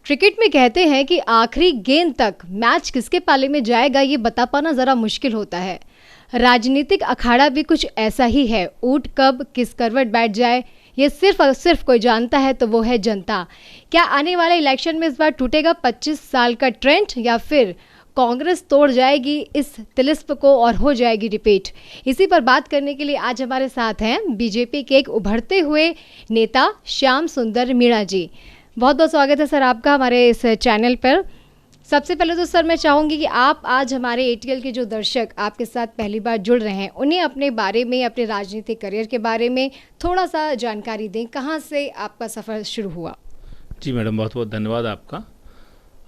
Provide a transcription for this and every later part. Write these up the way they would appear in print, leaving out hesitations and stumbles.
Cricket में कहते हैं कि आखिरी गेंद तक मैच किसके पाले में जाएगा ये बता पाना ज़रा मुश्किल होता है। राजनीतिक अखाड़ा भी कुछ ऐसा ही है। ऊंट कब किस करवट बैठ जाए ये सिर्फ और सिर्फ कोई जानता है तो वो है जनता। क्या आने वाले इलेक्शन में इस बार टूटेगा 25 साल का ट्रेंड या फिर कांग्रेस तोड़ जाएगी इस तिलिस्म को और हो जाएगी रिपीट? इसी पर बात करने के लिए आज हमारे साथ हैं बीजेपी के एक उभरते हुए नेता श्याम सुंदर मीणा जी। बहुत बहुत स्वागत है सर आपका हमारे इस चैनल पर। सबसे पहले तो सर मैं चाहूँगी कि आप आज हमारे एटीएल के जो दर्शक आपके साथ पहली बार जुड़ रहे हैं उन्हें अपने बारे में, अपने राजनीतिक करियर के बारे में थोड़ा सा जानकारी दें। कहाँ से आपका सफ़र शुरू हुआ? जी मैडम, बहुत बहुत धन्यवाद आपका।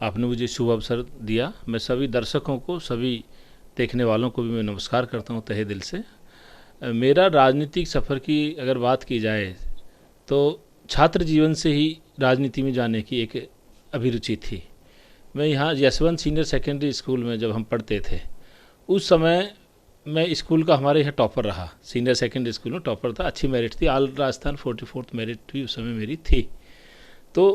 आपने मुझे शुभ अवसर दिया। मैं सभी दर्शकों को, सभी देखने वालों को भी मैं नमस्कार करता हूँ तहे दिल से। मेरा राजनीतिक सफ़र की अगर बात की जाए तो छात्र जीवन से ही राजनीति में जाने की एक अभिरुचि थी। मैं यहाँ यशवंत सीनियर सेकेंडरी स्कूल में जब हम पढ़ते थे उस समय मैं स्कूल का हमारे यहाँ टॉपर रहा। सीनियर सेकेंडरी स्कूल में टॉपर था, अच्छी मेरिट थी। ऑल राजस्थान 44th मेरिट भी उस समय मेरी थी। तो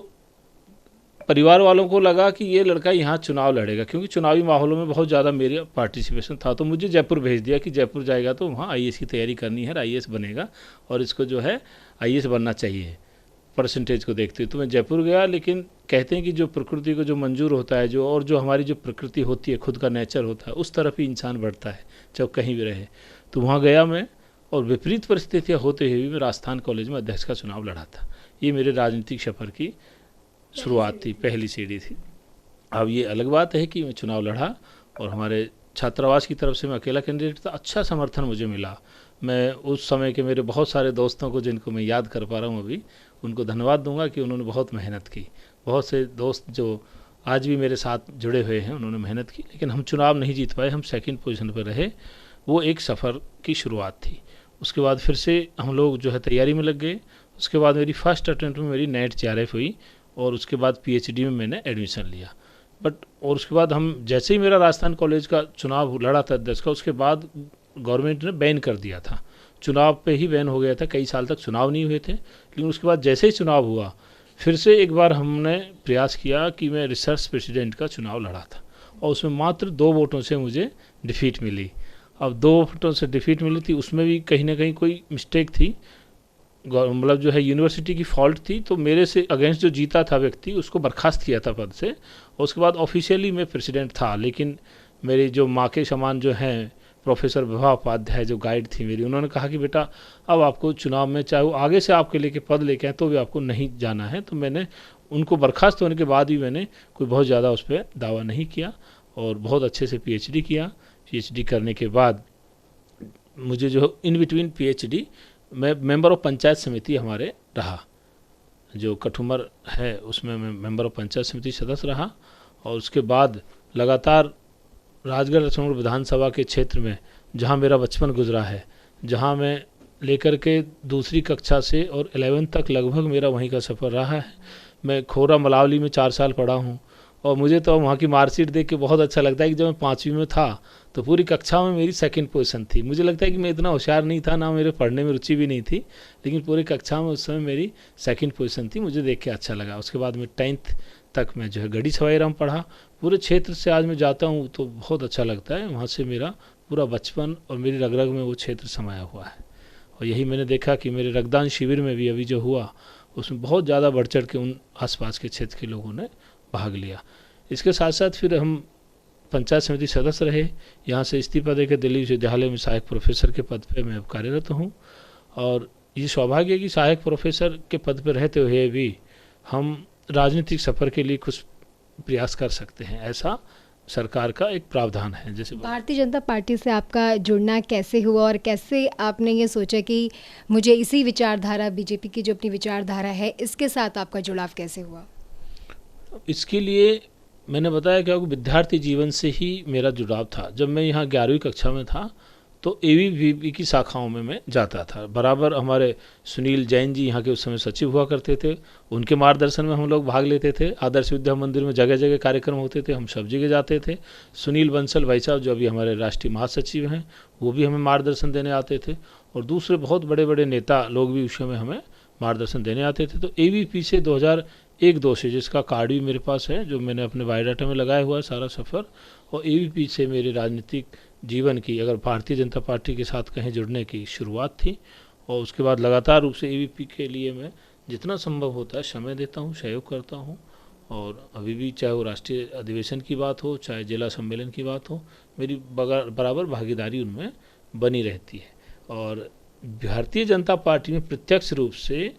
परिवार वालों को लगा कि ये लड़का यहाँ चुनाव लड़ेगा, क्योंकि चुनावी माहौलों में बहुत ज़्यादा मेरा पार्टिसिपेशन था। तो मुझे जयपुर भेज दिया कि जयपुर जाएगा तो वहाँ आईएएस की तैयारी करनी है, आईएएस बनेगा और इसको जो है आईएएस बनना चाहिए परसेंटेज को देखते हुए। तो मैं जयपुर गया, लेकिन कहते हैं कि जो प्रकृति को जो मंजूर होता है, जो हमारी जो प्रकृति होती है, खुद का नेचर होता है, उस तरफ ही इंसान बढ़ता है जब कहीं भी रहे। तो वहाँ गया मैं और विपरीत परिस्थितियाँ होते हुए भी मैं राजस्थान कॉलेज में अध्यक्ष का चुनाव लड़ा था। ये मेरे राजनीतिक सफ़र की शुरुआत थी, पहली सीढ़ी थी। अब ये अलग बात है कि मैं चुनाव लड़ा और हमारे छात्रावास की तरफ से मैं अकेला कैंडिडेट था। अच्छा समर्थन मुझे मिला। मैं उस समय के मेरे बहुत सारे दोस्तों को, जिनको मैं याद कर पा रहा हूँ अभी, उनको धन्यवाद दूंगा कि उन्होंने बहुत मेहनत की। बहुत से दोस्त जो आज भी मेरे साथ जुड़े हुए हैं उन्होंने मेहनत की, लेकिन हम चुनाव नहीं जीत पाए, हम सेकंड पोजीशन पर रहे। वो एक सफ़र की शुरुआत थी। उसके बाद फिर से हम लोग जो है तैयारी में लग गए। उसके बाद मेरी फर्स्ट अटेम्प्ट में मेरी नेट जेआरएफ हुई और उसके बाद पीएचडी में मैंने एडमिशन लिया। और उसके बाद हम जैसे ही मेरा राजस्थान कॉलेज का चुनाव लड़ा था अध्यक्ष का, उसके बाद गवर्नमेंट ने बैन कर दिया था। चुनाव पे ही बैन हो गया था, कई साल तक चुनाव नहीं हुए थे। लेकिन उसके बाद जैसे ही चुनाव हुआ, फिर से एक बार हमने प्रयास किया कि मैं रिसर्च प्रेसिडेंट का चुनाव लड़ा था और उसमें मात्र 2 वोटों से मुझे डिफीट मिली। अब 2 वोटों से डिफीट मिली थी, उसमें भी कहीं ना कहीं कोई मिस्टेक थी, मतलब जो है यूनिवर्सिटी की फॉल्ट थी। तो मेरे से अगेंस्ट जो जीता था व्यक्ति, उसको बर्खास्त किया था पद से और उसके बाद ऑफिशियली मैं प्रेसिडेंट था। लेकिन मेरी जो माँ के समान जो हैं प्रोफेसर विभा उपाध्याय, जो गाइड थी मेरी, उन्होंने कहा कि बेटा अब आपको चुनाव में, चाहे वो आगे से आपके लेके पद लेके आए, तो भी आपको नहीं जाना है। तो मैंने उनको बर्खास्त होने के बाद भी मैंने कोई बहुत ज़्यादा उस पर दावा नहीं किया और बहुत अच्छे से पीएचडी किया। पीएचडी करने के बाद मुझे जो इन बिटवीन पीएचडी मैं मेंबर ऑफ पंचायत समिति हमारे रहा, जो कठुमर है उसमें मैं मेंबर ऑफ पंचायत समिति सदस्य रहा। और उसके बाद लगातार राजगढ़ लक्ष्मणगढ़ विधानसभा के क्षेत्र में, जहां मेरा बचपन गुजरा है, जहां मैं लेकर के दूसरी कक्षा से और 11th तक लगभग मेरा वहीं का सफ़र रहा है। मैं खोरा मलावली में 4 साल पढ़ा हूं और मुझे तो वहाँ की मार्कशीट देख के बहुत अच्छा लगता है कि जब मैं 5वीं में था तो पूरी कक्षा में मेरी सेकंड पोजीशन थी। मुझे लगता है कि मैं इतना होशियार नहीं था, ना मेरे पढ़ने में रुचि भी नहीं थी, लेकिन पूरी कक्षा में उस समय मेरी सेकंड पोजीशन थी। मुझे देख के अच्छा लगा। उसके बाद मैं 10th तक मैं जो है गढ़ी सवाई राम पढ़ा। पूरे क्षेत्र से आज मैं जाता हूँ तो बहुत अच्छा लगता है। वहाँ से मेरा पूरा बचपन और मेरी रग रग में वो क्षेत्र समाया हुआ है। और यही मैंने देखा कि मेरे रक्तदान शिविर में भी अभी जो हुआ, उसमें बहुत ज़्यादा बढ़ चढ़ के उन आसपास के क्षेत्र के लोगों ने भाग लिया। इसके साथ साथ फिर हम पंचायत समिति सदस्य रहे। यहाँ से इस्तीफा देकर दिल्ली विश्वविद्यालय में सहायक प्रोफेसर के पद पे मैं अब कार्यरत हूँ। और ये सौभाग्य है कि सहायक प्रोफेसर के पद पर रहते हुए भी हम राजनीतिक सफ़र के लिए कुछ प्रयास कर सकते हैं, ऐसा सरकार का एक प्रावधान है। जैसे भारतीय जनता पार्टी से आपका जुड़ना कैसे हुआ और कैसे आपने ये सोचा कि मुझे इसी विचारधारा, बीजेपी की जो अपनी विचारधारा है, इसके साथ आपका जुड़ाव कैसे हुआ? इसके लिए मैंने बताया कि विद्यार्थी जीवन से ही मेरा जुड़ाव था। जब मैं यहाँ 11वीं कक्षा में था तो एबीवीपी की शाखाओं में मैं जाता था। बराबर हमारे सुनील जैन जी यहाँ के उस समय सचिव हुआ करते थे, उनके मार्गदर्शन में हम लोग भाग लेते थे। आदर्श विद्या मंदिर में जगह जगह कार्यक्रम होते थे, हम सब जगह जाते थे। सुनील बंसल भाई साहब, जो अभी हमारे राष्ट्रीय महासचिव हैं, वो भी हमें मार्गदर्शन देने आते थे और दूसरे बहुत बड़े बड़े नेता लोग भी उस समय हमें मार्गदर्शन देने आते थे। तो एबीपी से 2001-2 से, जिसका कार्ड भी मेरे पास है, जो मैंने अपने बायोडाटा में लगाया हुआ है सारा सफ़र, और एबीपी से मेरे राजनीतिक जीवन की, अगर भारतीय जनता पार्टी के साथ कहीं जुड़ने की शुरुआत थी। और उसके बाद लगातार रूप से एबीपी के लिए मैं जितना संभव होता है समय देता हूँ, सहयोग करता हूँ। और अभी भी चाहे वो राष्ट्रीय अधिवेशन की बात हो, चाहे जिला सम्मेलन की बात हो, मेरी बराबर भागीदारी उनमें बनी रहती है। और भारतीय जनता पार्टी में प्रत्यक्ष रूप से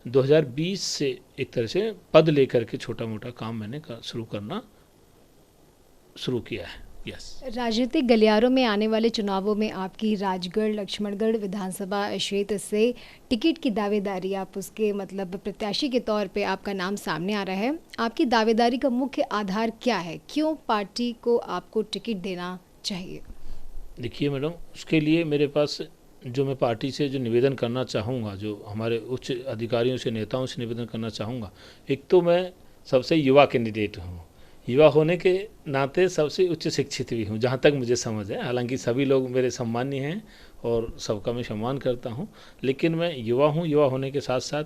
2020 से एक तरह से पद लेकर के छोटा मोटा काम मैंने शुरू किया है। यस। राजनीतिक गलियारों में आने वाले चुनावों में आपकी राजगढ़ लक्ष्मणगढ़ विधानसभा क्षेत्र से टिकट की दावेदारी, आप उसके मतलब प्रत्याशी के तौर पे आपका नाम सामने आ रहा है। आपकी दावेदारी का मुख्य आधार क्या है? क्यों पार्टी को आपको टिकट देना चाहिए? देखिए मैडम, उसके लिए मेरे पास जो मैं पार्टी से जो निवेदन करना चाहूँगा, जो हमारे उच्च अधिकारियों से, नेताओं से निवेदन करना चाहूँगा, एक तो मैं सबसे युवा कैंडिडेट हूँ, युवा होने के नाते सबसे उच्च शिक्षित भी हूँ, जहाँ तक मुझे समझ है। हालांकि सभी लोग मेरे सम्मानीय हैं और सबका मैं सम्मान करता हूँ, लेकिन मैं युवा हूँ। युवा होने के साथ साथ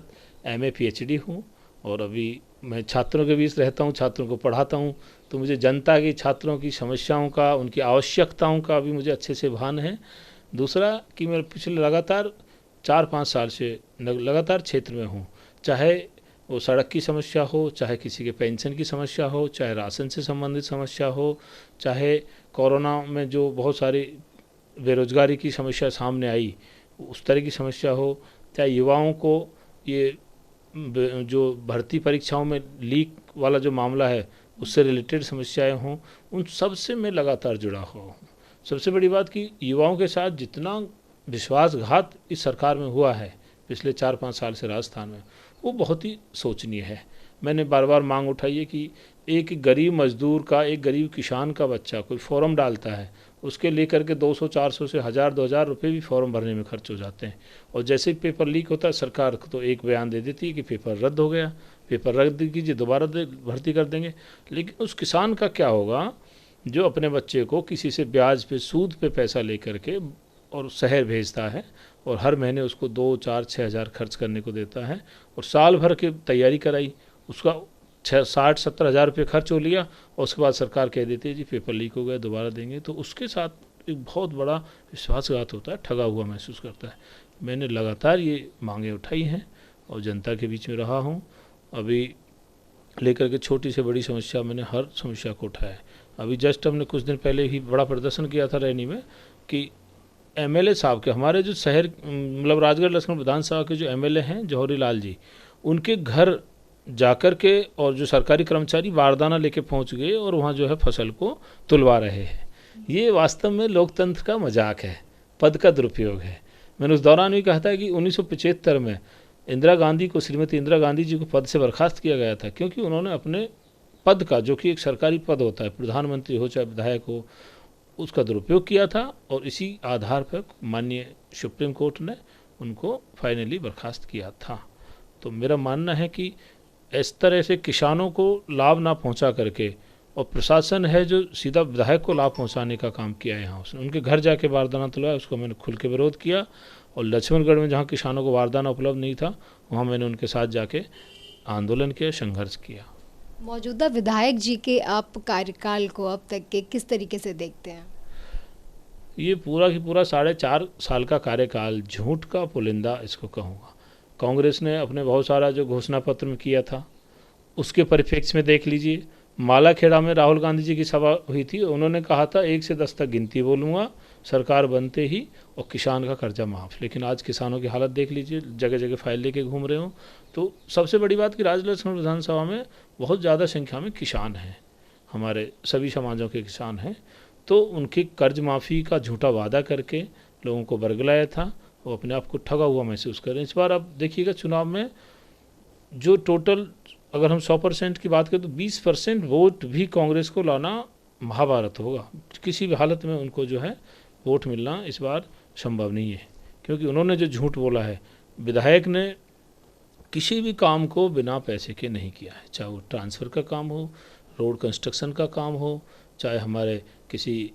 MA PhD हूँ, और अभी मैं छात्रों के बीच रहता हूँ, छात्रों को पढ़ाता हूँ। तो मुझे जनता की, छात्रों की समस्याओं का, उनकी आवश्यकताओं का भी मुझे अच्छे से भान है। दूसरा कि मैं पिछले लगातार 4-5 साल से लगातार क्षेत्र में हूँ, चाहे वो सड़क की समस्या हो, चाहे किसी के पेंशन की समस्या हो, चाहे राशन से संबंधित समस्या हो, चाहे कोरोना में जो बहुत सारी बेरोजगारी की समस्या सामने आई उस तरह की समस्या हो, चाहे युवाओं को ये जो भर्ती परीक्षाओं में लीक वाला जो मामला है उससे रिलेटेड समस्याएं हों, उन सब से मैं लगातार जुड़ा हुआ हूँ। सबसे बड़ी बात कि युवाओं के साथ जितना विश्वासघात इस सरकार में हुआ है पिछले 4-5 साल से राजस्थान में, वो बहुत ही शोचनीय है। मैंने बार बार मांग उठाई है कि एक गरीब मजदूर का, एक गरीब किसान का बच्चा कोई फॉर्म डालता है, उसके लेकर के 200-400 से 1000-2000 रुपये भी फॉर्म भरने में खर्च हो जाते हैं। और जैसे ही पेपर लीक होता है, सरकार तो एक बयान दे देती है कि पेपर रद्द हो गया, पेपर रद्द कीजिए, दोबारा भर्ती कर देंगे। लेकिन उस किसान का क्या होगा जो अपने बच्चे को किसी से ब्याज पे, सूद पे पैसा लेकर के और शहर भेजता है, और हर महीने उसको 2-4-6 हज़ार खर्च करने को देता है, और साल भर की तैयारी कराई, उसका 60-70 हज़ार रुपये खर्च हो लिया, और उसके बाद सरकार कह देती है जी पेपर लीक हो गया, दोबारा देंगे। तो उसके साथ एक बहुत बड़ा विश्वासघात होता है, ठगा हुआ महसूस करता है। मैंने लगातार ये मांगें उठाई हैं और जनता के बीच में रहा हूँ। अभी लेकर के छोटी से बड़ी समस्या, मैंने हर समस्या को उठाया है। अभी जस्ट हमने कुछ दिन पहले ही बड़ा प्रदर्शन किया था रैनी में कि MLA साहब के, हमारे जो शहर मतलब राजगढ़ लक्ष्मण विधानसभा के जो MLA हैं जौहरी लाल जी, उनके घर जाकर के और जो सरकारी कर्मचारी बारदाना लेके पहुंच गए और वहाँ जो है फसल को तुलवा रहे हैं। ये वास्तव में लोकतंत्र का मजाक है, पद का दुरुपयोग है। मैंने उस दौरान भी कहा था कि 1975 में इंदिरा गांधी को, श्रीमती इंदिरा गांधी जी को पद से बर्खास्त किया गया था, क्योंकि उन्होंने अपने पद का, जो कि एक सरकारी पद होता है, प्रधानमंत्री हो चाहे विधायक हो, उसका दुरुपयोग किया था। और इसी आधार पर माननीय सुप्रीम कोर्ट ने उनको फाइनली बर्खास्त किया था। तो मेरा मानना है कि इस तरह से किसानों को लाभ ना पहुंचा करके, और प्रशासन है जो सीधा विधायक को लाभ पहुंचाने का काम किया है, यहाँ उसने उनके घर जाके बारदाना तुलवाया, उसको मैंने खुल के विरोध किया। और लक्ष्मणगढ़ में जहाँ किसानों को बारदाना उपलब्ध नहीं था, वहाँ मैंने उनके साथ जाके आंदोलन किया, संघर्ष किया। मौजूदा विधायक जी के आप कार्यकाल को अब तक के किस तरीके से देखते हैं? ये पूरा की पूरा 4.5 साल का कार्यकाल झूठ का पुलिंदा इसको कहूँगा। कांग्रेस ने अपने बहुत सारा जो घोषणा पत्र में किया था उसके परिप्रेक्ष्य में देख लीजिए। मालाखेड़ा में राहुल गांधी जी की सभा हुई थी, उन्होंने कहा था 1 से 10 तक गिनती बोलूँगा सरकार बनते ही, और किसान का कर्जा माफ़। लेकिन आज किसानों की हालत देख लीजिए, जगह जगह फाइल लेके घूम रहे हो। तो सबसे बड़ी बात कि राजगढ़ लक्ष्मण विधानसभा में बहुत ज़्यादा संख्या में किसान हैं, हमारे सभी समाजों के किसान हैं। तो उनकी कर्ज माफ़ी का झूठा वादा करके लोगों को बरगलाया था, वो अपने आप को ठगा हुआ महसूस करें। इस बार आप देखिएगा चुनाव में जो टोटल, अगर हम 100% की बात करें तो 20% वोट भी कांग्रेस को लाना महाभारत होगा। किसी भी हालत में उनको जो है वोट मिलना इस बार संभव नहीं है, क्योंकि उन्होंने जो झूठ बोला है। विधायक ने किसी भी काम को बिना पैसे के नहीं किया है, चाहे वो ट्रांसफ़र का काम हो, रोड कंस्ट्रक्शन का काम हो, चाहे हमारे किसी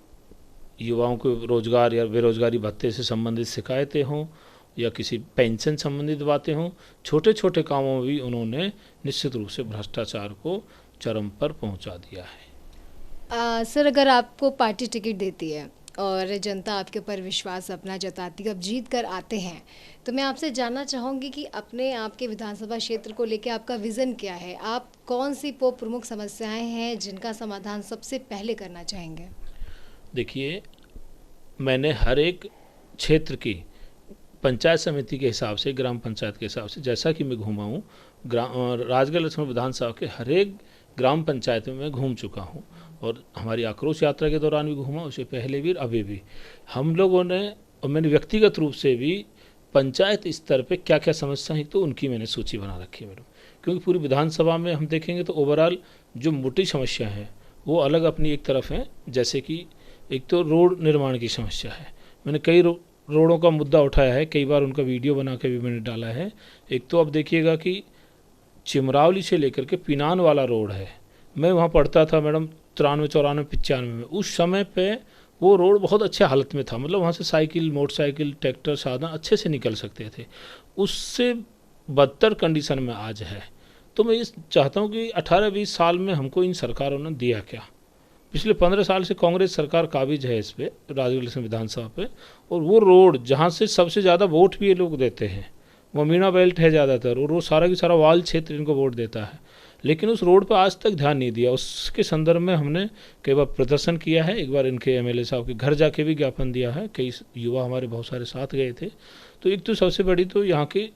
युवाओं को रोज़गार या बेरोज़गारी भत्ते से संबंधित शिकायतें हों, या किसी पेंशन संबंधित बातें हों, छोटे छोटे कामों में भी उन्होंने निश्चित रूप से भ्रष्टाचार को चरम पर पहुंचा दिया है। सर, अगर आपको पार्टी टिकट देती है और जनता आपके ऊपर विश्वास अपना जताती है, अब जीत कर आते हैं, तो मैं आपसे जानना चाहूँगी कि अपने आपके विधानसभा क्षेत्र को लेकर आपका विज़न क्या है? आप कौन सी प्रमुख समस्याएं हैं जिनका समाधान सबसे पहले करना चाहेंगे? देखिए, मैंने हर एक क्षेत्र की पंचायत समिति के हिसाब से, ग्राम पंचायत के हिसाब से, जैसा कि मैं घूमा हूँ, राजगढ़ लक्ष्मण विधानसभा के हर एक ग्राम पंचायत में मैं घूम चुका हूँ और हमारी आक्रोश यात्रा के दौरान भी घूमा, उससे पहले भी, अभी भी हम लोगों ने, और मैंने व्यक्तिगत रूप से भी पंचायत स्तर पे क्या क्या समस्या है तो उनकी मैंने सूची बना रखी है मैडम। क्योंकि पूरी विधानसभा में हम देखेंगे तो ओवरऑल जो मोटी समस्या है वो अलग अपनी एक तरफ है। जैसे कि एक तो रोड निर्माण की समस्या है, मैंने कई रोडों का मुद्दा उठाया है, कई बार उनका वीडियो बना के भी मैंने डाला है। एक तो अब देखिएगा कि चिमरावली से लेकर के पिनान वाला रोड है, मैं वहाँ पढ़ता था मैडम 93, 94, 95 में, उस समय पे वो रोड बहुत अच्छे हालत में था, मतलब वहाँ से साइकिल, मोटरसाइकिल, ट्रैक्टर, साधन अच्छे से निकल सकते थे। उससे बदतर कंडीशन में आज है। तो मैं ये चाहता हूँ कि 18-20 साल में हमको इन सरकारों ने दिया क्या? पिछले 15 साल से कांग्रेस सरकार काबिज है इस पे, राजगढ़ लक्ष्मण विधानसभा पे, और वो रोड जहाँ से सबसे ज़्यादा वोट भी ये लोग देते हैं, वो मीणा बेल्ट है ज़्यादातर, और वो सारा की सारा वाल क्षेत्र इनको वोट देता है, लेकिन उस रोड पर आज तक ध्यान नहीं दिया। उसके संदर्भ में हमने कई बार प्रदर्शन किया है, एक बार इनके एमएलए साहब के घर जाके भी ज्ञापन दिया है, कई युवा हमारे बहुत सारे साथ गए थे। तो एक तो सबसे बड़ी तो यहाँ की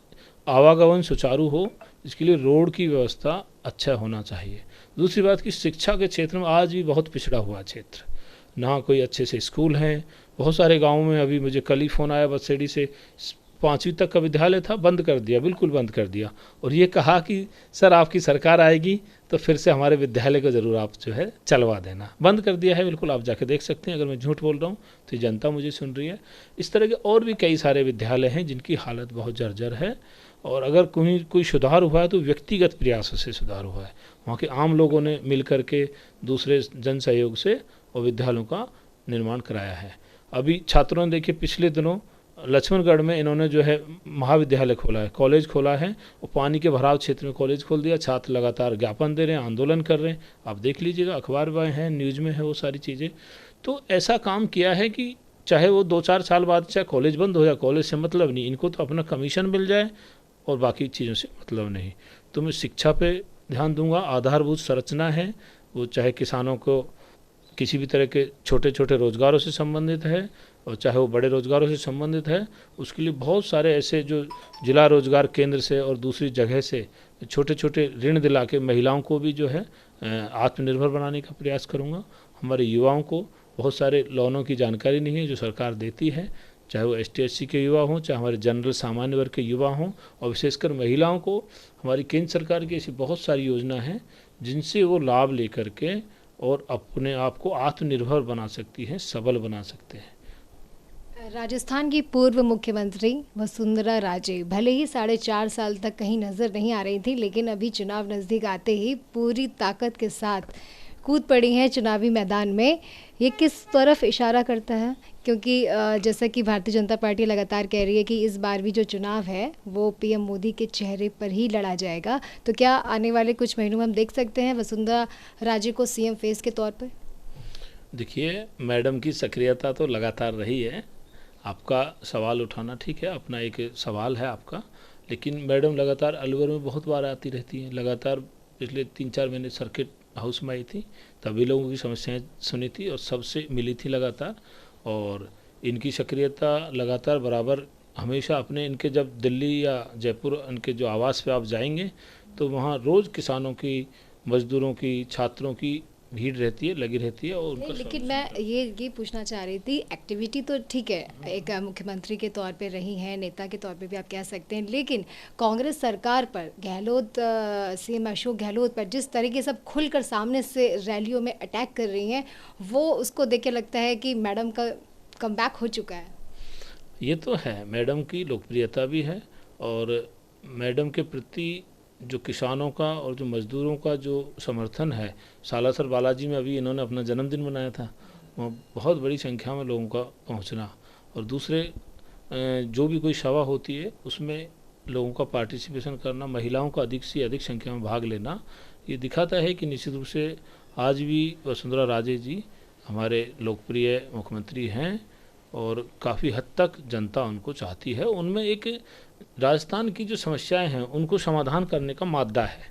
आवागमन सुचारू हो, इसके लिए रोड की व्यवस्था अच्छा होना चाहिए। दूसरी बात कि शिक्षा के क्षेत्र में आज भी बहुत पिछड़ा हुआ क्षेत्र, ना कोई अच्छे से स्कूल हैं, बहुत सारे गाँवों में। अभी मुझे कल ही फ़ोन आया बसेड़ी से, 5वीं तक का विद्यालय था, बंद कर दिया, बिल्कुल बंद कर दिया, और ये कहा कि सर आपकी सरकार आएगी तो फिर से हमारे विद्यालय को ज़रूर आप जो है चलवा देना। बंद कर दिया है, बिल्कुल आप जाके देख सकते हैं। अगर मैं झूठ बोल रहा हूँ तो जनता मुझे सुन रही है। इस तरह के और भी कई सारे विद्यालय हैं जिनकी हालत बहुत जर्जर है, और अगर कोई सुधार हुआ है तो व्यक्तिगत प्रयासों से सुधार हुआ है। वहाँ के आम लोगों ने मिल करके दूसरे जन सहयोग से और विद्यालयों का निर्माण कराया है। अभी छात्रों ने देखिए पिछले दिनों लक्ष्मणगढ़ में इन्होंने जो है महाविद्यालय खोला है, कॉलेज खोला है, और पानी के भराव क्षेत्र में कॉलेज खोल दिया। छात्र लगातार ज्ञापन दे रहे हैं, आंदोलन कर रहे हैं, आप देख लीजिएगा, अखबार में हैं, न्यूज़ में है वो सारी चीज़ें। तो ऐसा काम किया है कि चाहे वो 2-4 साल बाद चाहे कॉलेज बंद हो जाए, कॉलेज से मतलब नहीं, इनको तो अपना कमीशन मिल जाए और बाकी चीज़ों से मतलब नहीं। तो मैं शिक्षा पे ध्यान दूंगा, आधारभूत संरचना है वो, चाहे किसानों को किसी भी तरह के छोटे छोटे रोज़गारों से संबंधित है और चाहे वो बड़े रोज़गारों से संबंधित है, उसके लिए बहुत सारे ऐसे जो जिला रोज़गार केंद्र से और दूसरी जगह से छोटे छोटे ऋण दिला के महिलाओं को भी जो है आत्मनिर्भर बनाने का प्रयास करूँगा। हमारे युवाओं को बहुत सारे लोनों की जानकारी नहीं है जो सरकार देती है, चाहे वो ST/SC के युवा हों, चाहे हमारे जनरल सामान्य वर्ग के युवा हों, और विशेषकर महिलाओं को हमारी केंद्र सरकार की ऐसी बहुत सारी योजना है जिनसे वो लाभ लेकर के और अपने आप को आत्मनिर्भर बना सकती हैं, सबल बना सकते हैं। राजस्थान की पूर्व मुख्यमंत्री वसुंधरा राजे भले ही 4.5 साल तक कहीं नज़र नहीं आ रही थी, लेकिन अभी चुनाव नज़दीक आते ही पूरी ताकत के साथ कूद पड़ी हैं चुनावी मैदान में। ये किस तरफ इशारा करता है? क्योंकि जैसा कि भारतीय जनता पार्टी लगातार कह रही है कि इस बार भी जो चुनाव है वो PM मोदी के चेहरे पर ही लड़ा जाएगा, तो क्या आने वाले कुछ महीनों में हम देख सकते हैं वसुंधरा राजे को CM फेस के तौर पर? देखिए, मैडम की सक्रियता तो लगातार रही है। आपका सवाल उठाना ठीक है, अपना एक सवाल है आपका, लेकिन मैडम लगातार अलवर में बहुत बार आती रहती हैं। लगातार पिछले 3-4 महीने सर्किट हाउस में आई थी, तभी लोगों की समस्याएं सुनी थी और सबसे मिली थी लगातार। और इनकी सक्रियता लगातार बराबर हमेशा अपने, इनके जब दिल्ली या जयपुर इनके जो आवास पे आप जाएंगे तो वहाँ रोज़ किसानों की, मजदूरों की, छात्रों की भीड़ रहती है, लगी रहती है। और उनका लेकिन मैं ये पूछना चाह रही थी, एक्टिविटी तो ठीक है, एक मुख्यमंत्री के तौर पे रही हैं, नेता के तौर पे भी आप कह सकते हैं, लेकिन कांग्रेस सरकार पर गहलोत, CM अशोक गहलोत पर जिस तरीके से सब खुलकर सामने से रैलियों में अटैक कर रही हैं, वो उसको देख के लगता है कि मैडम का कमबैक हो चुका है। ये तो है, मैडम की लोकप्रियता भी है, और मैडम के प्रति जो किसानों का और जो मज़दूरों का जो समर्थन है, सालासर बालाजी में अभी इन्होंने अपना जन्मदिन मनाया था, वहाँ बहुत बड़ी संख्या में लोगों का पहुँचना, और दूसरे जो भी कोई सभा होती है उसमें लोगों का पार्टिसिपेशन करना, महिलाओं का अधिक से अधिक संख्या में भाग लेना, ये दिखाता है कि निश्चित रूप से आज भी वसुंधरा राजे जी हमारे लोकप्रिय मुख्यमंत्री हैं और काफ़ी हद तक जनता उनको चाहती है। उनमें एक राजस्थान की जो समस्याएं हैं उनको समाधान करने का मादा है।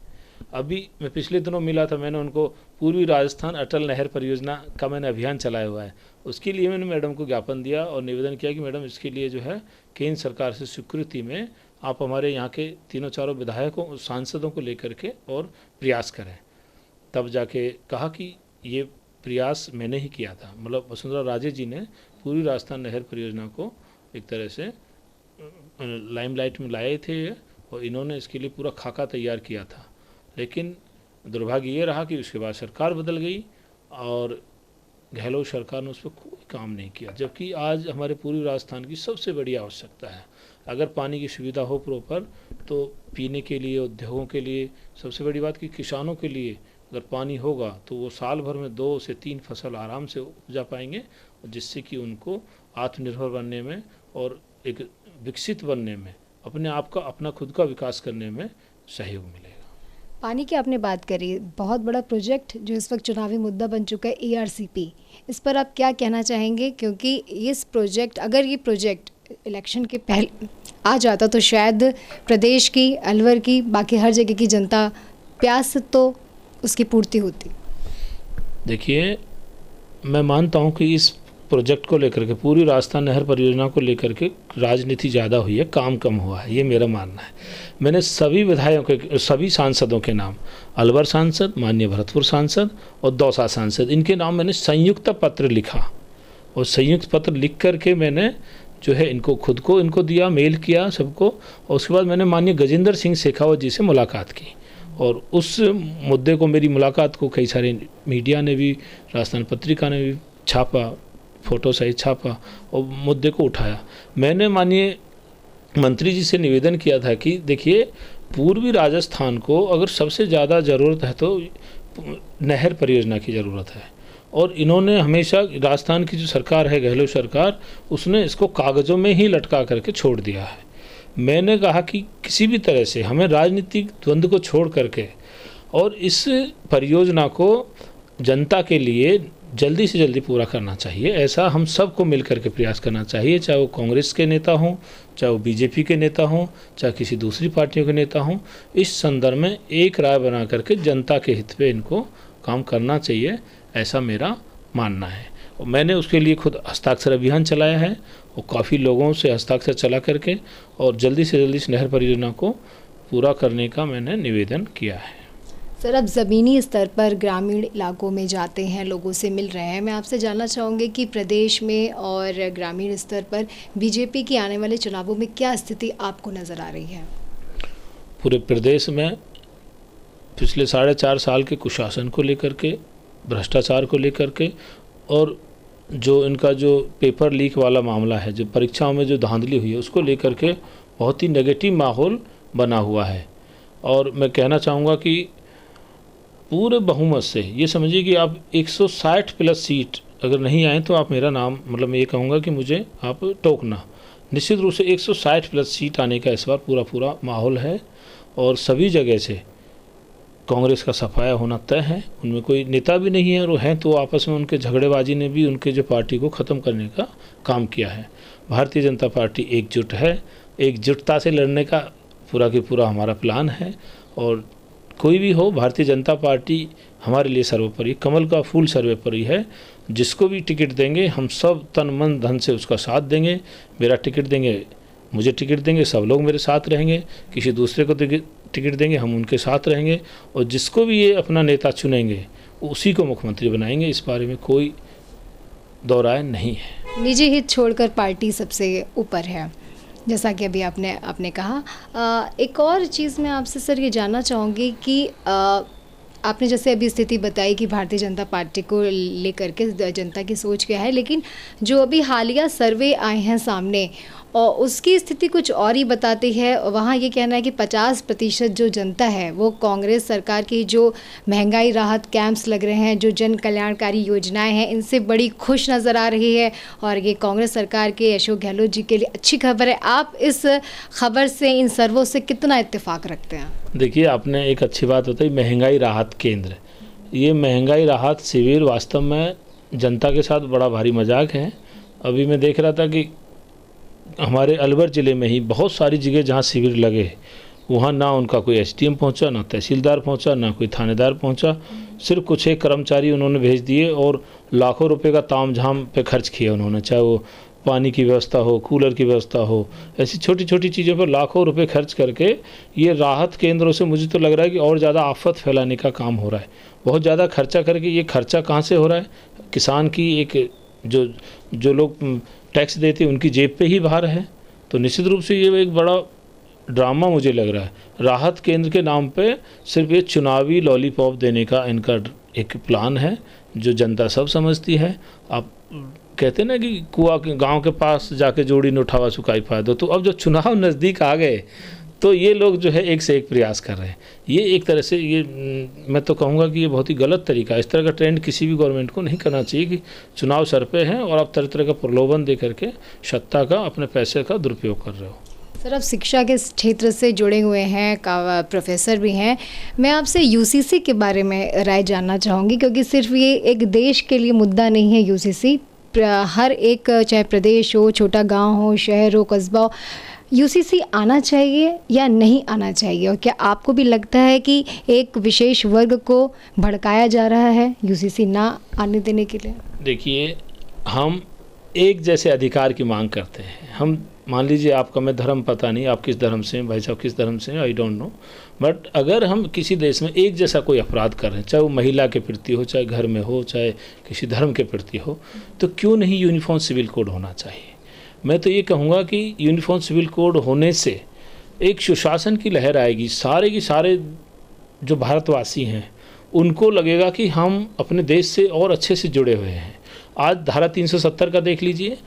अभी मैं पिछले दिनों मिला था, मैंने उनको पूर्वी राजस्थान अटल नहर परियोजना का मैंने अभियान चलाया हुआ है, उसके लिए मैंने मैडम को ज्ञापन दिया और निवेदन किया कि मैडम इसके लिए जो है केंद्र सरकार से स्वीकृति में आप हमारे यहाँ के तीनों चारों विधायकों सांसदों को लेकर के और प्रयास करें। तब जाके कहा कि ये प्रयास मैंने ही किया था, मतलब वसुंधरा राजे जी ने पूरी राजस्थान नहर परियोजना को एक तरह से लाइमलाइट में लाए थे और इन्होंने इसके लिए पूरा खाका तैयार किया था। लेकिन दुर्भाग्य ये रहा कि उसके बाद सरकार बदल गई और गहलोत सरकार ने उस पर कोई काम नहीं किया, जबकि आज हमारे पूरी राजस्थान की सबसे बड़ी आवश्यकता है। अगर पानी की सुविधा हो प्रॉपर तो पीने के लिए, उद्योगों के लिए, सबसे बड़ी बात कि किसानों के लिए अगर पानी होगा तो वो साल भर में 2 से 3 फसल आराम से उपजा पाएंगे, जिससे कि उनको आत्मनिर्भर बनने में और एक विकसित बनने में, अपने आप का, अपना खुद का विकास करने में सहयोग मिलेगा। पानी की आपने बात करी, बहुत बड़ा प्रोजेक्ट जो इस वक्त चुनावी मुद्दा बन चुका है ERCP, इस पर आप क्या कहना चाहेंगे? क्योंकि इस प्रोजेक्ट, अगर ये प्रोजेक्ट इलेक्शन के पहले आ जाता तो शायद प्रदेश की, अलवर की, बाकी हर जगह की जनता प्यास तो उसकी पूर्ति होती। देखिए, मैं मानता हूँ कि इस प्रोजेक्ट को लेकर के, पूरी राजस्थान नहर परियोजना को लेकर के राजनीति ज़्यादा हुई है, काम कम हुआ है, ये मेरा मानना है। मैंने सभी विधायकों के, सभी सांसदों के नाम, अलवर सांसद, माननीय भरतपुर सांसद और दौसा सांसद, इनके नाम मैंने संयुक्त पत्र लिखा और संयुक्त पत्र लिख करके मैंने जो है इनको, खुद को इनको दिया, मेल किया सबको। और उसके बाद मैंने माननीय गजेंद्र सिंह शेखावत जी से मुलाकात की और उस मुद्दे को, मेरी मुलाकात को कई सारे मीडिया ने भी, राजस्थान पत्रिका ने भी छापा, फोटो सहित छापा और मुद्दे को उठाया। मैंने माननीय मंत्री जी से निवेदन किया था कि देखिए, पूर्वी राजस्थान को अगर सबसे ज़्यादा ज़रूरत है तो नहर परियोजना की ज़रूरत है, और इन्होंने हमेशा, राजस्थान की जो सरकार है, गहलोत सरकार, उसने इसको कागज़ों में ही लटका करके छोड़ दिया है। मैंने कहा कि किसी भी तरह से हमें राजनीतिक द्वंद्व को छोड़ करके और इस परियोजना को जनता के लिए जल्दी से जल्दी पूरा करना चाहिए। ऐसा हम सबको मिल करके प्रयास करना चाहिए, चाहे वो कांग्रेस के नेता हों, चाहे वो बीजेपी के नेता हों, चाहे किसी दूसरी पार्टियों के नेता हों। इस संदर्भ में एक राय बना करके जनता के हित पे इनको काम करना चाहिए, ऐसा मेरा मानना है। और मैंने उसके लिए खुद हस्ताक्षर अभियान चलाया है और काफ़ी लोगों से हस्ताक्षर चला करके और जल्दी से जल्दी इस नहर परियोजना को पूरा करने का मैंने निवेदन किया है। सर, अब ज़मीनी स्तर पर ग्रामीण इलाकों में जाते हैं, लोगों से मिल रहे हैं, मैं आपसे जानना चाहूँगी कि प्रदेश में और ग्रामीण स्तर पर बीजेपी की आने वाले चुनावों में क्या स्थिति आपको नज़र आ रही है? पूरे प्रदेश में पिछले 4.5 साल के कुशासन को लेकर के, भ्रष्टाचार को लेकर के, और जो इनका जो पेपर लीक वाला मामला है, जो परीक्षाओं में जो धांधली हुई है, उसको लेकर के बहुत ही नेगेटिव माहौल बना हुआ है। और मैं कहना चाहूँगा कि पूरे बहुमत से, ये समझिए कि आप 160 प्लस सीट अगर नहीं आए तो आप मेरा नाम, मतलब मैं ये कहूँगा कि मुझे आप टोकना। निश्चित रूप से 160 प्लस सीट आने का इस बार पूरा माहौल है और सभी जगह से कांग्रेस का सफाया होना तय है। उनमें कोई नेता भी नहीं है, और हैं तो आपस में उनके झगड़ेबाजी ने भी उनके जो पार्टी को ख़त्म करने का काम किया है। भारतीय जनता पार्टी एकजुट है, एकजुटता से लड़ने का पूरा की पूरा हमारा प्लान है, और कोई भी हो, भारतीय जनता पार्टी हमारे लिए सर्वोपरि, कमल का फूल सर्वोपरि है। जिसको भी टिकट देंगे हम सब तन मन धन से उसका साथ देंगे। मेरा टिकट देंगे, मुझे टिकट देंगे, सब लोग मेरे साथ रहेंगे। किसी दूसरे को टिकट देंगे, हम उनके साथ रहेंगे, और जिसको भी ये अपना नेता चुनेंगे उसी को मुख्यमंत्री बनाएंगे। इस बारे में कोई दो राय नहीं है। निजी हित छोड़कर पार्टी सबसे ऊपर है, जैसा कि अभी आपने कहा। एक और चीज़ मैं आपसे सर ये जानना चाहूँगी कि आपने जैसे अभी स्थिति बताई कि भारतीय जनता पार्टी को लेकर के जनता की सोच क्या है, लेकिन जो अभी हालिया सर्वे आए हैं सामने, और उसकी स्थिति कुछ और ही बताती है। वहाँ ये कहना है कि 50% जो जनता है वो कांग्रेस सरकार की जो महंगाई राहत कैंप्स लग रहे हैं, जो जन कल्याणकारी योजनाएं हैं, इनसे बड़ी खुश नज़र आ रही है और ये कांग्रेस सरकार के अशोक गहलोत जी के लिए अच्छी खबर है। आप इस खबर से, इन सर्वों से कितना इत्तेफाक रखते हैं? देखिए, आपने एक अच्छी बात बताई, महंगाई राहत केंद्र। ये महंगाई राहत शिविर वास्तव में जनता के साथ बड़ा भारी मजाक है। अभी मैं देख रहा था कि हमारे अलवर ज़िले में ही बहुत सारी जगह जहाँ शिविर लगे, वहाँ ना उनका कोई एसडीएम पहुँचा, ना तहसीलदार पहुँचा, ना कोई थानेदार पहुँचा। सिर्फ कुछ एक कर्मचारी उन्होंने भेज दिए और लाखों रुपए का तामझाम पे खर्च किया उन्होंने, चाहे वो पानी की व्यवस्था हो, कूलर की व्यवस्था हो, ऐसी छोटी छोटी चीज़ों पर लाखों रुपए खर्च करके ये राहत केंद्रों से मुझे तो लग रहा है कि और ज़्यादा आफत फैलाने का काम हो रहा है। बहुत ज़्यादा खर्चा करके, ये खर्चा कहाँ से हो रहा है? किसान की एक जो लोग टैक्स देते हैं उनकी जेब पे ही भार है। तो निश्चित रूप से ये एक बड़ा ड्रामा मुझे लग रहा है। राहत केंद्र के नाम पे सिर्फ ये चुनावी लॉलीपॉप देने का इनका एक प्लान है, जो जनता सब समझती है। आप कहते हैं ना कि कुआ के गाँव के पास जाके जोड़ी न उठावा सुखाई फायदा। तो अब जो चुनाव नज़दीक आ गए तो ये लोग जो है एक से एक प्रयास कर रहे हैं। ये एक तरह से, ये मैं तो कहूँगा कि ये बहुत ही गलत तरीका है। इस तरह का ट्रेंड किसी भी गवर्नमेंट को नहीं करना चाहिए कि चुनाव सर पे हैं और आप तरह तरह का प्रलोभन दे करके सत्ता का, अपने पैसे का दुरुपयोग कर रहे हो। सर, आप शिक्षा के क्षेत्र से जुड़े हुए हैं, प्रोफेसर भी हैं। मैं आपसे यूसीसी के बारे में राय जानना चाहूँगी, क्योंकि सिर्फ ये एक देश के लिए मुद्दा नहीं है। यूसीसी हर एक, चाहे प्रदेश हो, छोटा गांव हो, शहर हो, कस्बा हो, यूसीसी आना चाहिए या नहीं आना चाहिए? और क्या आपको भी लगता है कि एक विशेष वर्ग को भड़काया जा रहा है यूसीसी ना आने देने के लिए? देखिए, हम एक जैसे अधिकार की मांग करते हैं। हम मान लीजिए, आपका मैं धर्म पता नहीं, आप किस धर्म से हैं, भाई साहब किस धर्म से हैं, आई डोंट नो, बट अगर हम किसी देश में एक जैसा कोई अपराध कर रहे हैं, चाहे वो महिला के प्रति हो, चाहे घर में हो, चाहे किसी धर्म के प्रति हो, तो क्यों नहीं यूनिफॉर्म सिविल कोड होना चाहिए? मैं तो ये कहूँगा कि यूनिफॉर्म सिविल कोड होने से एक सुशासन की लहर आएगी। सारे के सारे जो भारतवासी हैं उनको लगेगा कि हम अपने देश से और अच्छे से जुड़े हुए हैं। आज धारा 370 का देख लीजिए,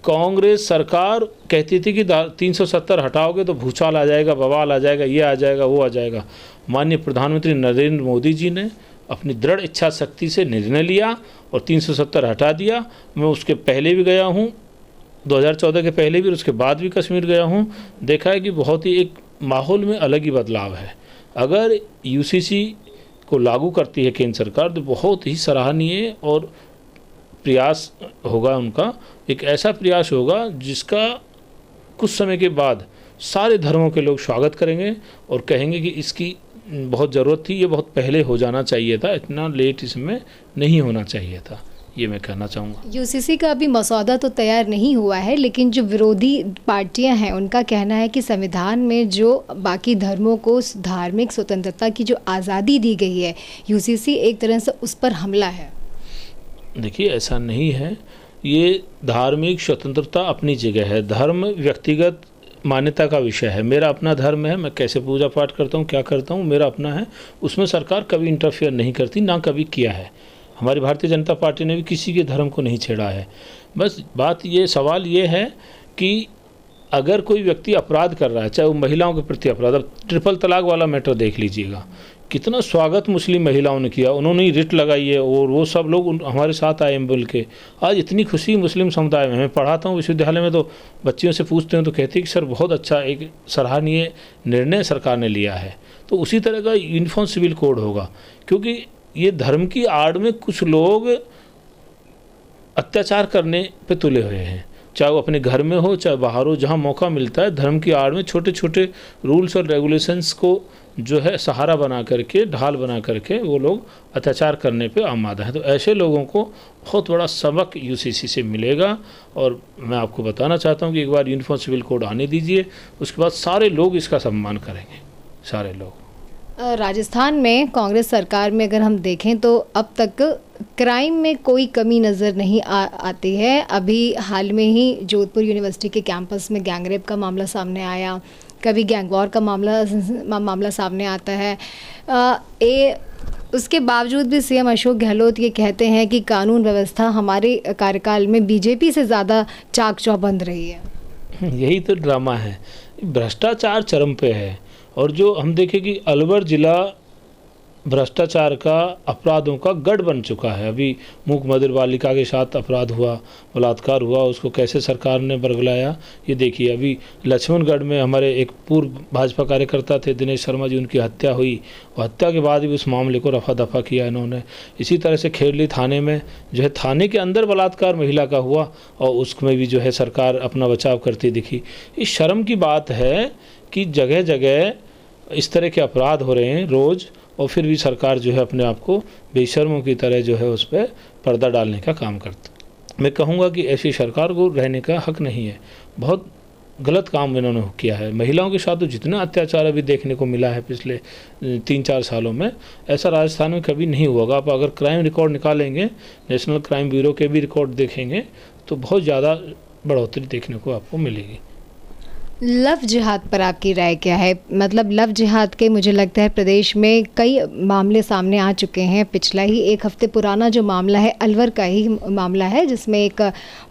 कांग्रेस सरकार कहती थी कि 370 हटाओगे तो भूचाल आ जाएगा, बवाल आ जाएगा, ये आ जाएगा, वो आ जाएगा। माननीय प्रधानमंत्री नरेंद्र मोदी जी ने अपनी दृढ़ इच्छा शक्ति से निर्णय लिया और 370 हटा दिया। मैं उसके पहले भी गया हूँ, 2014 के पहले भी और उसके बाद भी कश्मीर गया हूँ। देखा है कि बहुत ही एक माहौल में अलग ही बदलाव है। अगर यूसीसी को लागू करती है केंद्र सरकार तो बहुत ही सराहनीय और प्रयास होगा उनका। एक ऐसा प्रयास होगा जिसका कुछ समय के बाद सारे धर्मों के लोग स्वागत करेंगे और कहेंगे कि इसकी बहुत ज़रूरत थी, ये बहुत पहले हो जाना चाहिए था, इतना लेट इसमें नहीं होना चाहिए था। ये मैं कहना चाहूँगा। यूसीसी का अभी मसौदा तो तैयार नहीं हुआ है, लेकिन जो विरोधी पार्टियां हैं उनका कहना है कि संविधान में जो बाकी धर्मों को धार्मिक स्वतंत्रता की जो आज़ादी दी गई है, यूसीसी एक तरह से उस पर हमला है। देखिए, ऐसा नहीं है। ये धार्मिक स्वतंत्रता अपनी जगह है, धर्म व्यक्तिगत मान्यता का विषय है। मेरा अपना धर्म है, मैं कैसे पूजा पाठ करता हूँ, क्या करता हूँ, मेरा अपना है। उसमें सरकार कभी इंटरफेयर नहीं करती, ना कभी किया है। हमारी भारतीय जनता पार्टी ने भी किसी के धर्म को नहीं छेड़ा है। बस बात ये, सवाल ये है कि अगर कोई व्यक्ति अपराध कर रहा है, चाहे वो महिलाओं के प्रति अपराध, अब ट्रिपल तलाक वाला मैटर देख लीजिएगा, कितना स्वागत मुस्लिम महिलाओं ने किया, उन्होंने ही रिट लगाई है और वो सब लोग हमारे साथ आए बोल के। आज इतनी खुशी मुस्लिम समुदाय में। मैं पढ़ाता हूँ विश्वविद्यालय में, तो बच्चियों से पूछते हैं तो कहते हैं कि सर बहुत अच्छा, एक सराहनीय निर्णय सरकार ने लिया है। तो उसी तरह का यूनिफॉर्म सिविल कोड होगा, क्योंकि ये धर्म की आड़ में कुछ लोग अत्याचार करने पे तुले हुए हैं, चाहे वो अपने घर में हो चाहे बाहर हो। जहाँ मौका मिलता है धर्म की आड़ में छोटे छोटे रूल्स और रेगुलेशंस को जो है सहारा बना करके, ढाल बना करके वो लोग अत्याचार करने पे आमादा है। तो ऐसे लोगों को बहुत बड़ा सबक यूसीसी से मिलेगा। और मैं आपको बताना चाहता हूँ कि एक बार यूनिफॉर्म सिविल कोड आने दीजिए, उसके बाद सारे लोग इसका सम्मान करेंगे, सारे लोग। राजस्थान में कांग्रेस सरकार में अगर हम देखें तो अब तक क्राइम में कोई कमी नज़र नहीं आती है। अभी हाल में ही जोधपुर यूनिवर्सिटी के कैंपस में गैंगरेप का मामला सामने आया, कभी गैंगवॉर का मामला सामने आता है। उसके बावजूद भी सीएम अशोक गहलोत ये कहते हैं कि कानून व्यवस्था हमारे कार्यकाल में बीजेपी से ज़्यादा चाक चौबंद रही है। यही तो ड्रामा है, भ्रष्टाचार चरम पे है। और जो हम देखें कि अलवर ज़िला भ्रष्टाचार का, अपराधों का गढ़ बन चुका है। अभी मूक मदिर बालिका के साथ अपराध हुआ, बलात्कार हुआ, उसको कैसे सरकार ने बरगलाया ये देखिए। अभी लक्ष्मणगढ़ में हमारे एक पूर्व भाजपा कार्यकर्ता थे दिनेश शर्मा जी, उनकी हत्या हुई और हत्या के बाद भी उस मामले को रफा दफा किया इन्होंने। इसी तरह से खेरली थाने में जो है, थाने के अंदर बलात्कार महिला का हुआ और उसमें भी जो है सरकार अपना बचाव करती दिखी। इस शर्म की बात है कि जगह जगह इस तरह के अपराध हो रहे हैं रोज़, और फिर भी सरकार जो है अपने आप को बेशर्मों की तरह जो है उस पर पर्दा डालने का काम करती। मैं कहूँगा कि ऐसी सरकार को रहने का हक नहीं है। बहुत गलत काम इन्होंने किया है। महिलाओं के साथ तो जितना अत्याचार अभी देखने को मिला है पिछले 3-4 सालों में, ऐसा राजस्थान में कभी नहीं हुआ। आप अगर क्राइम रिकॉर्ड निकालेंगे, नेशनल क्राइम ब्यूरो के भी रिकॉर्ड देखेंगे तो बहुत ज़्यादा बढ़ोतरी देखने को आपको मिलेगी। लव जिहाद पर आपकी राय क्या है? मतलब लव जिहाद के मुझे लगता है प्रदेश में कई मामले सामने आ चुके हैं। पिछला ही 1 हफ्ते पुराना जो मामला है अलवर का ही मामला है, जिसमें एक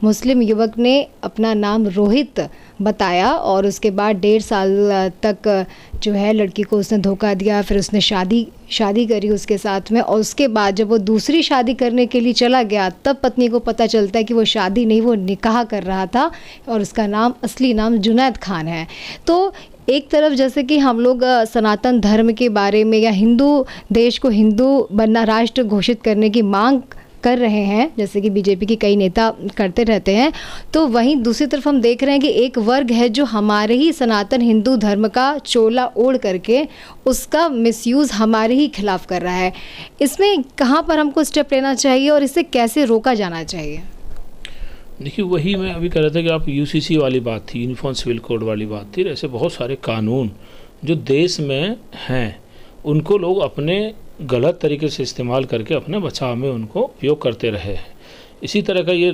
मुस्लिम युवक ने अपना नाम रोहित बताया और उसके बाद 1.5 साल तक जो है लड़की को उसने धोखा दिया। फिर उसने शादी करी उसके साथ में, और उसके बाद जब वो दूसरी शादी करने के लिए चला गया तब पत्नी को पता चलता है कि वो शादी नहीं, वो निकाह कर रहा था और उसका नाम, असली नाम जुनैद खान है। तो एक तरफ जैसे कि हम लोग सनातन धर्म के बारे में या हिंदू देश को हिंदू बनना, राष्ट्र घोषित करने की मांग कर रहे हैं, जैसे कि बीजेपी के कई नेता करते रहते हैं, तो वहीं दूसरी तरफ हम देख रहे हैं कि एक वर्ग है जो हमारे ही सनातन हिंदू धर्म का चोला ओढ़ करके उसका मिसयूज़ हमारे ही खिलाफ कर रहा है। इसमें कहाँ पर हमको स्टेप लेना चाहिए और इसे कैसे रोका जाना चाहिए? देखिए, वही मैं अभी कह रहा था कि आप यूसीसी वाली बात थी, यूनिफॉर्म सिविल कोड वाली बात थी। ऐसे बहुत सारे कानून जो देश में हैं उनको लोग अपने गलत तरीके से इस्तेमाल करके अपने बचाव में उनको उपयोग करते रहे हैं। इसी तरह का ये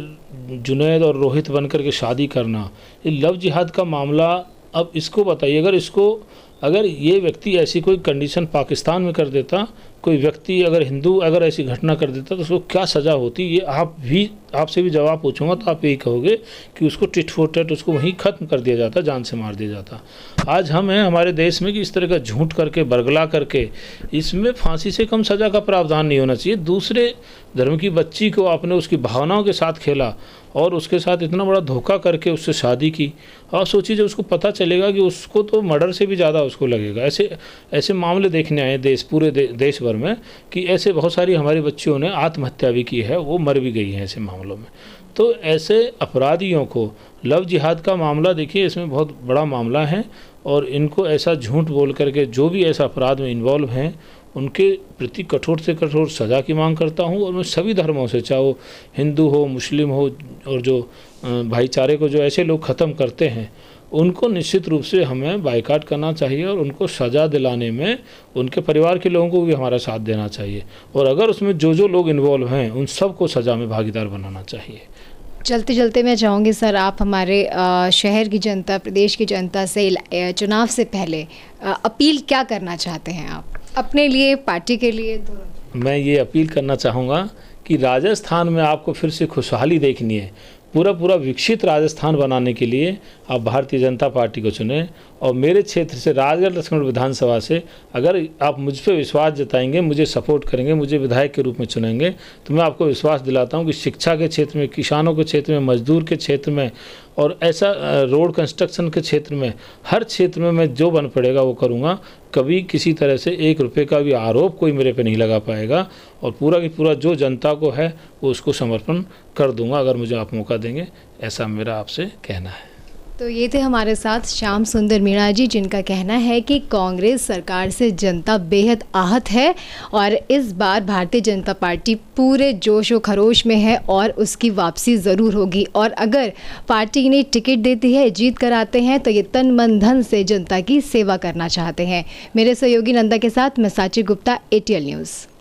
जुनैद और रोहित बनकर के शादी करना, ये लव जिहाद का मामला। अब इसको बताइए, अगर ये व्यक्ति ऐसी कोई कंडीशन पाकिस्तान में कर देता, कोई व्यक्ति अगर हिंदू अगर ऐसी घटना कर देता तो उसको क्या सज़ा होती, ये आपसे भी जवाब पूछूंगा तो आप यही कहोगे कि उसको टिट फॉर टैट, उसको वहीं ख़त्म कर दिया जाता, जान से मार दिया जाता। आज हम हैं हमारे देश में कि इस तरह का झूठ करके, बरगला करके, इसमें फांसी से कम सज़ा का प्रावधान नहीं होना चाहिए। दूसरे धर्म की बच्ची को आपने उसकी भावनाओं के साथ खेला और उसके साथ इतना बड़ा धोखा करके उससे शादी की। आप सोचिए, जब उसको पता चलेगा कि उसको तो मर्डर से भी ज़्यादा उसको लगेगा। ऐसे मामले देखने आए पूरे देश भर में कि ऐसे बहुत सारी हमारी बच्चियों ने आत्महत्या भी की है, वो मर भी गई हैं ऐसे मामलों में। तो ऐसे अपराधियों को, लव जिहाद का मामला देखिए, इसमें बहुत बड़ा मामला है और इनको ऐसा झूठ बोल करके जो भी ऐसा अपराध में इन्वॉल्व हैं उनके प्रति कठोर से कठोर सज़ा की मांग करता हूं। और मैं सभी धर्मों से, चाहे वो हिंदू हो, मुस्लिम हो, और जो भाईचारे को जो ऐसे लोग ख़त्म करते हैं उनको निश्चित रूप से हमें बायकॉट करना चाहिए और उनको सज़ा दिलाने में उनके परिवार के लोगों को भी हमारा साथ देना चाहिए। और अगर उसमें जो लोग इन्वॉल्व हैं उन सबको सज़ा में भागीदार बनाना चाहिए। चलते चलते मैं चाहूँगी सर, आप हमारे शहर की जनता, प्रदेश की जनता से चुनाव से पहले अपील क्या करना चाहते हैं आप, अपने लिए, पार्टी के लिए? मैं ये अपील करना चाहूँगा कि राजस्थान में आपको फिर से खुशहाली देखनी है। पूरा विकसित राजस्थान बनाने के लिए आप भारतीय जनता पार्टी को चुनें। और मेरे क्षेत्र से, राजगढ़ लक्ष्मणगढ़ विधानसभा से, अगर आप मुझ पर विश्वास जताएंगे, मुझे सपोर्ट करेंगे, मुझे विधायक के रूप में चुनेंगे, तो मैं आपको विश्वास दिलाता हूं कि शिक्षा के क्षेत्र में, किसानों के क्षेत्र में, मजदूर के क्षेत्र में और ऐसा रोड कंस्ट्रक्शन के क्षेत्र में, हर क्षेत्र में मैं जो बन पड़ेगा वो करूँगा। कभी किसी तरह से 1 रुपये का भी आरोप कोई मेरे पे नहीं लगा पाएगा और पूरा की पूरा जो जनता को है वो उसको समर्पण कर दूंगा अगर मुझे आप मौका देंगे। ऐसा मेरा आपसे कहना है। तो ये थे हमारे साथ श्याम सुंदर मीणा जी, जिनका कहना है कि कांग्रेस सरकार से जनता बेहद आहत है और इस बार भारतीय जनता पार्टी पूरे जोश व खरोश में है और उसकी वापसी ज़रूर होगी। और अगर पार्टी इन्हें टिकट देती है, जीत कर आते हैं, तो ये तन मन धन से जनता की सेवा करना चाहते हैं। मेरे सहयोगी नंदा के साथ मैं साची गुप्ता, ATL न्यूज़।